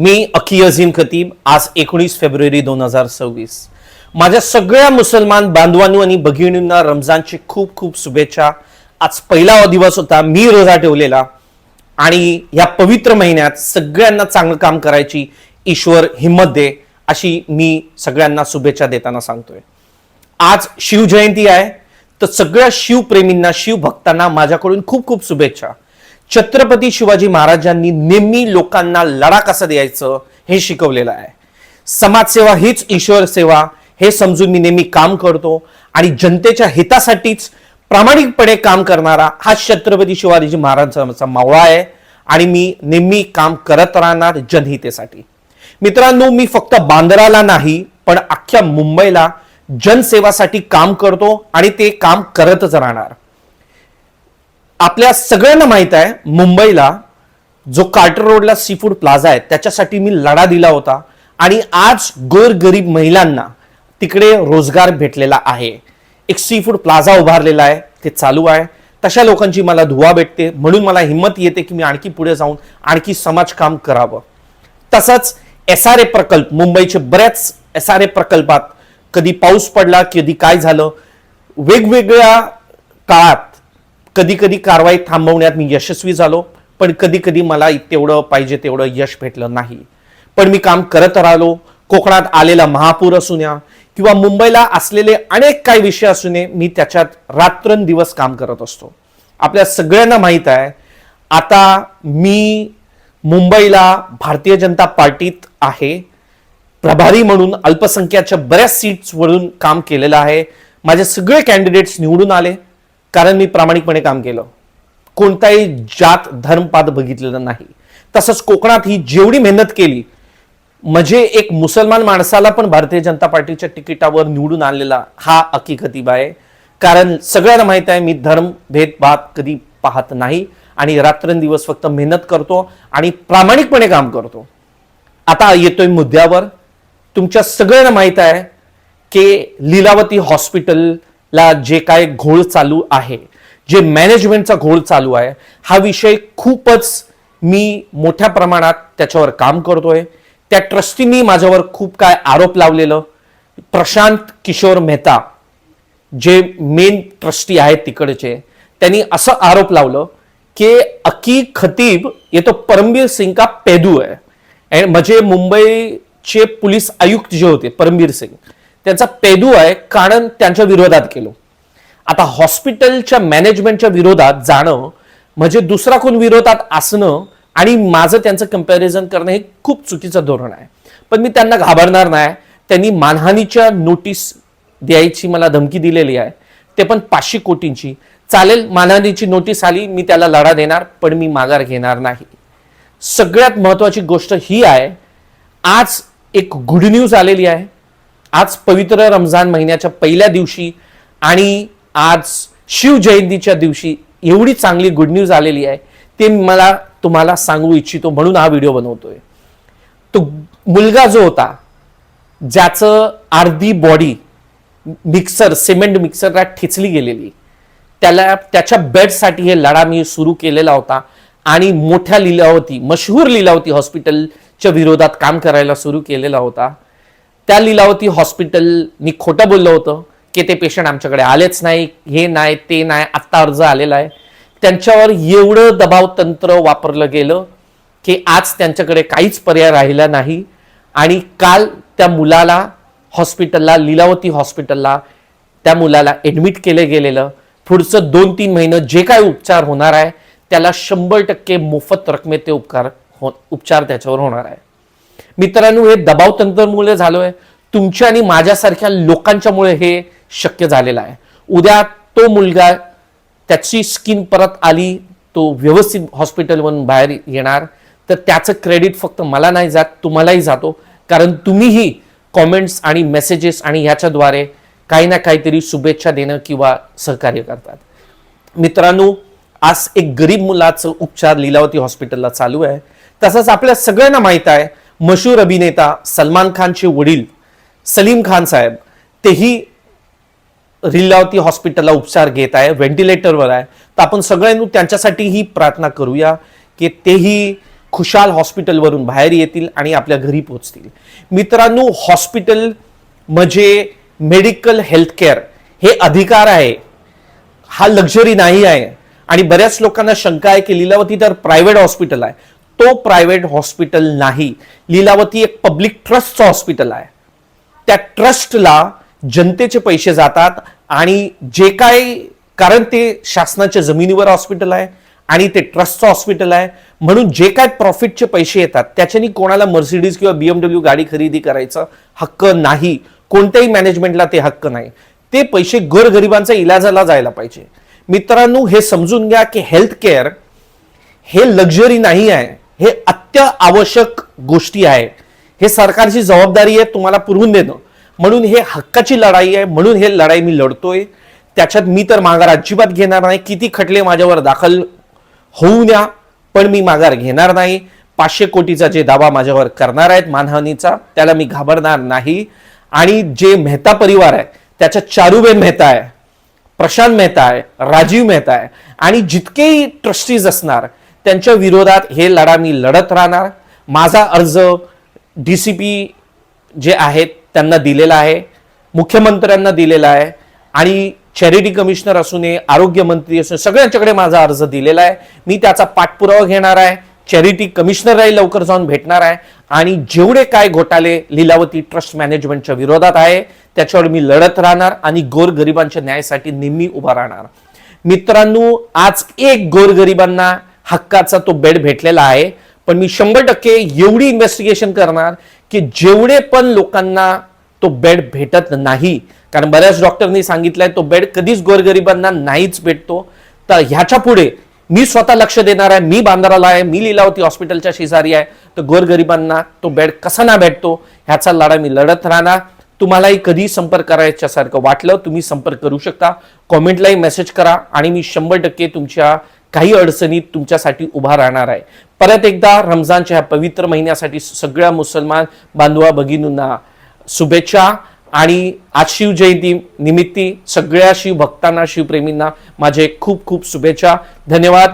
मी अकी अजीम खतीब. आज 19 फेब्रुवारी 2026. माझ्या सगळ्या मुसलमान बांधवांनो आणि भगिनींना रमजानची खूप खूप शुभेच्छा. आज पहिला दिवस होता, मी रोजा ठेवलेला आणि या पवित्र महिन्यात सगळ्यांना चांगलं काम करायची ईश्वर हिम्मत दे अशी मी सगळ्यांना शुभेच्छा देताना सांगतोय. आज शिवजयंती आहे, तर सगळ्या शिवप्रेमींना शिवभक्तांना माझ्याकडून खूप खूप शुभेच्छा. छत्रपती शिवाजी महाराजांनी नेहमी लोकांना लढा कसा द्यायचं हे शिकवलेलं आहे. समाजसेवा हीच ईश्वर सेवा हे समजून मी नेहमी काम करतो आणि जनतेच्या हितासाठीच प्रामाणिकपणे काम करणारा हा छत्रपती शिवाजी महाराजांचा मावळा आहे आणि मी नेहमी काम करत राहणार जनहितेसाठी. मित्रांनो, मी फक्त बांद्राला नाही पण अख्ख्या मुंबईला जनसेवासाठी काम करतो आणि ते काम करतच राहणार. आपल्या सगळ्यांना माहित आहे, मुंबईला जो कार्टर रोडला सी फूड प्लाझा आहे त्याच्यासाठी मी लढा दिला होता आणि आज गोरगरीब महिलांना तिकडे रोजगार भेटलेला आहे. एक सी फूड प्लाझा उभारलेला आहे, ते चालू आहे. तशा लोकांची मला धुवा भेटते, म्हणून मला हिंमत येते की मी आणखी पुढे जाऊन आणखी समाजकाम करावं. तसंच SRA प्रकल्प, मुंबईचे बऱ्याच SRA प्रकल्पात कधी पाऊस पडला, कधी काय झालं, वेगवेगळ्या काळात कधी कधी कारवाई थांबवण्यात मी यशस्वी झालो, पण कधी कधी मला तेवढं पाहिजे तेवढं यश भेटलं नाही. पण मी काम करत राहिलो. कोकणात आलेला महापूर असू द्या किंवा मुंबईला असलेले अनेक काही विषय असू नये, मी त्याच्यात रात्रंदिवस काम करत असतो. आपल्या सगळ्यांना माहित आहे, आता मी मुंबईला भारतीय जनता पार्टीत आहे. प्रभारी म्हणून अल्पसंख्याच्या बऱ्याच सीट्सवरून काम केलेलं आहे. माझे सगळे कॅन्डिडेट्स निवडून आले कारण मी प्रामाणिकपणे काम केलं. कोणताही जात धर्मपात बघितलेलं नाही. तसंच कोकणात ही जेवढी मेहनत केली, म्हणजे एक मुसलमान माणसाला पण भारतीय जनता पार्टीच्या तिकिटावर निवडून आणलेला हा हकीकती आहे. कारण सगळ्यांना माहित आहे, मी धर्म भेदभाव कधी पाहत नाही आणि रात्रंदिवस फक्त मेहनत करतो आणि प्रामाणिकपणे काम करतो. आता येतोय मुद्द्यावर. तुमच्या सगळ्यांना माहित आहे की लीलावती हॉस्पिटलला जे काय घोळ चालू आहे, जे मॅनेजमेंटचा घोळ चालू आहे, हा विषय खूपच मी मोठ्या प्रमाणात त्याच्यावर काम करतोय. त्या ट्रस्टींनी माझ्यावर खूप काय आरोप लावलेलं. प्रशांत किशोर मेहता जे मेन ट्रस्टी आहेत तिकडचे, त्यांनी असं आरोप लावलं की अकी खतीब ये तो परमबीर सिंग का पेदू आहे. म्हणजे मुंबईचे पोलीस आयुक्त जे होते परमबीर सिंग, त्यांचा पेदू आहे, कारण त्यांच्या विरोधात केलं. आता हॉस्पिटलच्या मॅनेजमेंटच्या विरोधात जाणं म्हणजे दुसरा कोण विरोधात असणं आणि माझं त्यांचं कंपॅरिझन करणं हे खूप चुकीचं धोरण आहे. पण मी त्यांना घाबरणार नाही. त्यांनी मानहानीच्या नोटीस द्यायची मला धमकी दिलेली आहे, ते पण 500 कोटींची. चालेल, मानहानीची नोटीस आली, मी त्याला लढा देणार, पण मी माघार घेणार नाही. सगळ्यात महत्वाची गोष्ट ही आहे, आज एक गुड न्यूज आलेली आहे. आज पवित्र रमजान महिन्याच्या पहिल्या दिवशी आणि आज शिवजयंतीच्या दिवशी एवढी चांगली गुड न्यूज आलेली आहे, ते मला तुम्हाला सांगू इच्छितो, म्हणून हा व्हिडिओ बनवतोय. तो मुलगा जो होता, ज्याचं अर्धी बॉडी मिक्सर, सिमेंट मिक्सरला ठेचली गेलेली, त्याला त्याच्या बेडसाठी हे लढा मी सुरू केलेला होता आणि मोठ्या लीलावती, मशहूर लीलावती हॉस्पिटलच्या विरोधात काम करायला सुरू केलेला होता. त्या लीलावती हॉस्पिटलनी खोटं बोललं होतं की ते पेशंट आमच्याकडे आलेच नाही, हे नाही, ते नाही, आत्ता अर्ज आलेला आहे. त्यांच्यावर एवढं दबाव तंत्र वापरलं गेलं की आज त्यांच्याकडे काहीच पर्याय राहिला नाही. आणि काल त्या मुलाला हॉस्पिटलला, लीलावती हॉस्पिटलला त्या मुलाला ऍडमिट केलं गेलेलं. पुढचं 2-3 महिने जे काय उपचार होणार आहे त्याला 100% मोफत रकमेत ते उपचार त्याच्यावर होणार आहे. मित्रांनो, हे दबाव तंत्रमुळे झालोय. तुमच्या आणि माझ्यासारख्या लोकांच्यामुळे हे शक्य झालेलं आहे. उद्या तो मुलगा, त्याची स्किन परत आली, तो व्यवस्थित हॉस्पिटलवरून बाहेर येणार, तर त्याचं क्रेडिट फक्त मला नाही जात, तुम्हालाही जातो. कारण तुम्हीही कॉमेंट्स आणि मेसेजेस आणि ह्याच्याद्वारे काही ना काहीतरी शुभेच्छा देणं किंवा सहकार्य करतात. मित्रांनो, आज एक गरीब मुलाचं उपचार लीलावती हॉस्पिटलला चालू आहे. तसंच आपल्या सगळ्यांना माहित आहे, मशहूर अभिनेता सलमान खानचे वडील सलीम खान साहेब, तेही लीलावती हॉस्पिटलला उपचार घेत आहे, व्हेंटिलेटरवर आहे. तर आपण सगळ्यांनी त्यांच्यासाठीही प्रार्थना करूया की तेही खुशाल हॉस्पिटलवरून बाहेर येतील आणि आपल्या घरी पोहोचतील. मित्रांनो, हॉस्पिटल म्हणजे मेडिकल हेल्थकेअर हे अधिकार आहे, हा लक्झरी नाही आहे. आणि बऱ्याच लोकांना शंका आहे की लीलावती तर प्रायव्हेट हॉस्पिटल आहे. तो प्रायव्हेट हॉस्पिटल नाही. लीलावती एक पब्लिक ट्रस्टचं हॉस्पिटल आहे. त्या ट्रस्टला जनतेचे पैसे जातात आणि जे काय, कारण ते शासनाच्या जमिनीवर हॉस्पिटल आहे आणि ते ट्रस्टचं हॉस्पिटल आहे, म्हणून जे काय प्रॉफिटचे पैसे येतात त्याच्यानी कोणाला मर्सिडीज किंवा BMW गाडी खरेदी करायचा हक्क नाही. कोणत्याही मॅनेजमेंटला ते हक्क नाही. ते पैसे गोरगरिबांच्या इलाजाला जायला पाहिजे. मित्रांनो, हे समजून घ्या की हेल्थ केअर हे लक्झरी नाही आहे, हे अत्यावश्यक गोष्टी आहे. हे सरकारची जबाबदारी आहे तुम्हाला पुरवून देणं. म्हणून हे हक्काची लढाई आहे. म्हणून हे लढाई मी लढतोय. त्याच्यात मी तर माघार अजिबात घेणार नाही. किती खटले माझ्यावर दाखल होऊ द्या, पण मी माघार घेणार नाही. 500 कोटीचा जे दावा माझ्यावर करणार आहेत मानहानीचा, त्याला मी घाबरणार नाही. आणि जे मेहता परिवार आहे त्याच्यात चारुबेन मेहता आहे, प्रशांत मेहता आहे, राजीव मेहता आहे आणि जितकेही ट्रस्टीज असणार त्यांच्या विरोधात हे लढा मी लढत राहणार. माझा अर्ज DCP जे आहेत त्यांना दिलेला आहे, मुख्यमंत्र्यांना दिलेला आहे आणि चॅरिटी कमिशनर असू नये, आरोग्य मंत्री असू नये, सगळ्यांच्याकडे माझा अर्ज दिलेला आहे. मी त्याचा पाठपुरावा घेणार आहे. चॅरिटी कमिशनरही लवकर जाऊन भेटणार आहे आणि जेवढे काय घोटाळे लीलावती ट्रस्ट मॅनेजमेंटच्या विरोधात आहे त्याच्यावर मी लढत राहणार आणि गोरगरिबांच्या न्यायासाठी नेहमी उभा राहणार. मित्रांनो, आज एक गोरगरिबांना हक्काचा तो बेड भेटलेला आहे, पण मी 100% एवढी इन्व्हेस्टिगेशन करणार की जेवढे पण लोकांना तो बेड भेटत नाही, कारण बऱ्याच डॉक्टरनी सांगितलंय तो बेड कधीच गोरगरिबांना नाहीच भेटतो. तर ह्याच्या पुढे मी स्वतः लक्ष देणार आहे. मी बांद्राला आहे, मी लीलावती हॉस्पिटलच्या शेजारी आहे, तर गोरगरिबांना तो बेड कसा ना भेटतो ह्याचा लढा मी लढत राहणार. तुम्हालाही कधी संपर्क करायच्यासारखं वाटलं तुम्ही संपर्क करू शकता. कॉमेंटलाही मेसेज करा आणि मी 100% तुमच्या काही अडचणीत तुमच्यासाठी उभा राहणार आहे. परत एकदा रमजानच्या ह्या पवित्र महिन्यासाठी सगळ्या मुसलमान बांधवा भगिनींना शुभेच्छा. आणि आज शिवजयंती निमित्त सगळ्या शिवभक्तांना, शिवप्रेमींना माझे खूप खूप शुभेच्छा. धन्यवाद.